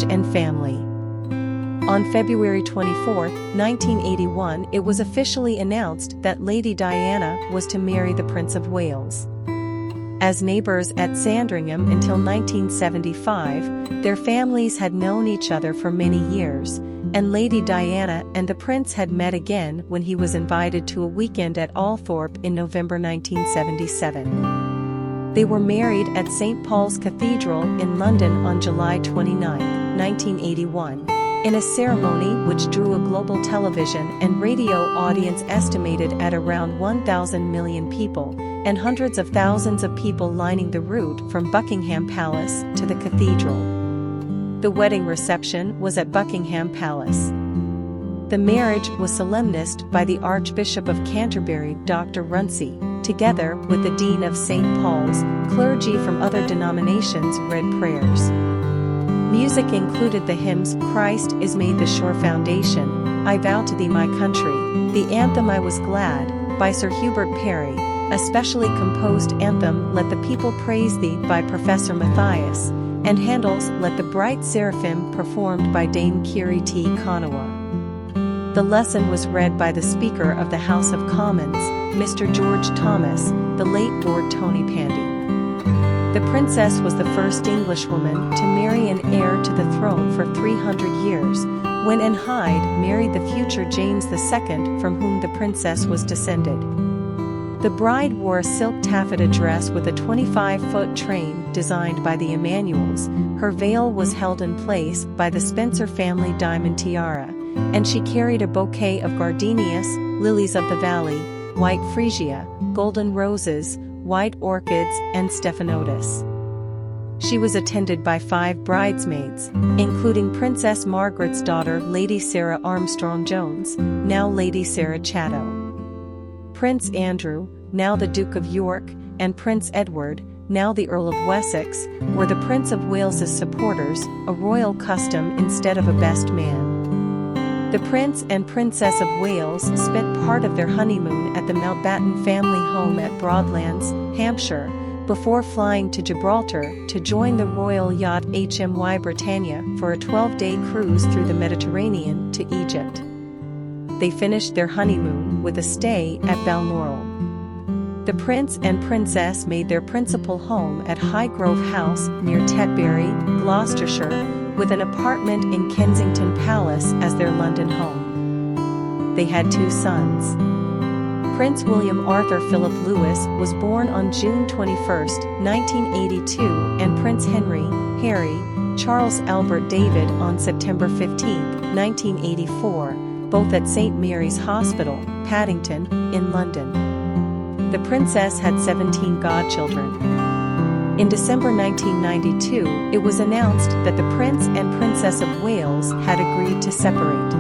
marriage and family. On February 24, 1981, it was officially announced that Lady Diana was to marry the Prince of Wales. As neighbours at Sandringham until 1975, their families had known each other for many years, and Lady Diana and the Prince had met again when he was invited to a weekend at Althorp in November 1977. They were married at St. Paul's Cathedral in London on July 29, 1981. In a ceremony which drew a global television and radio audience estimated at around 1,000 million people, and hundreds of thousands of people lining the route from Buckingham Palace to the cathedral. The wedding reception was at Buckingham Palace. The marriage was solemnised by the Archbishop of Canterbury, Dr. Runcie, together with the Dean of St. Paul's. Clergy from other denominations read prayers. Music included the hymns "Christ is Made the Sure Foundation," "I Vow to Thee My Country," the anthem "I Was Glad" by Sir Hubert Parry, a specially composed anthem "Let the People Praise Thee" by Professor Mathias, and Handel's "Let the Bright Seraphim" performed by Dame Kiri Kanawa. The lesson was read by the Speaker of the House of Commons, Mr. George Thomas, the late Lord Tonypandy. The princess was the first Englishwoman to marry an heir to the throne for 300 years, when Anne Hyde married the future James II, from whom the princess was descended. The bride wore a silk taffeta dress with a 25-foot train designed by the Emanuels, her veil was held in place by the Spencer family diamond tiara, and she carried a bouquet of gardenias, lilies of the valley, white freesia, golden roses, white orchids, and stephanotis. She was attended by 5 bridesmaids, including Princess Margaret's daughter Lady Sarah Armstrong-Jones, now Lady Sarah Chatto. Prince Andrew, now the Duke of York, and Prince Edward, now the Earl of Wessex, were the Prince of Wales's supporters, a royal custom instead of a best man. The Prince and Princess of Wales spent part of their honeymoon at the Mountbatten family home at Broadlands, Hampshire, before flying to Gibraltar to join the royal yacht HMY Britannia for a 12-day cruise through the Mediterranean to Egypt. They finished their honeymoon with a stay at Balmoral. The Prince and Princess made their principal home at Highgrove House near Tetbury, Gloucestershire, with an apartment in Kensington Palace as their London home. They had 2 sons. Prince William Arthur Philip Louis was born on June 21, 1982, and Prince Henry, Harry, Charles Albert David on September 15, 1984, both at St. Mary's Hospital, Paddington, in London. The princess had 17 godchildren. In December 1992, it was announced that the Prince and Princess of Wales had agreed to separate.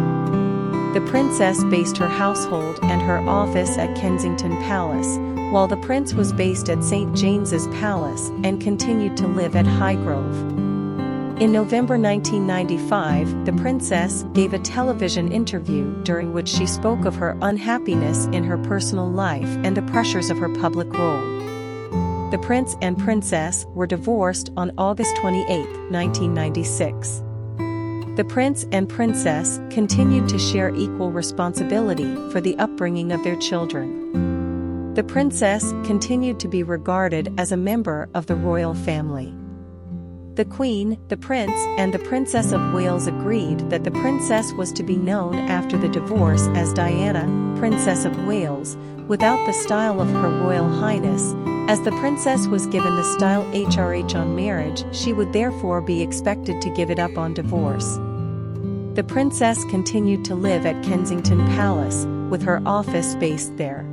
The princess based her household and her office at Kensington Palace, while the prince was based at St. James's Palace and continued to live at Highgrove. In November 1995, the princess gave a television interview during which she spoke of her unhappiness in her personal life and the pressures of her public role. The prince and princess were divorced on August 28, 1996. The prince and princess continued to share equal responsibility for the upbringing of their children. The princess continued to be regarded as a member of the royal family. The Queen, the Prince, and the Princess of Wales agreed that the princess was to be known after the divorce as Diana, Princess of Wales, without the style of Her Royal Highness. As the princess was given the style HRH on marriage, she would therefore be expected to give it up on divorce. The princess continued to live at Kensington Palace, with her office based there.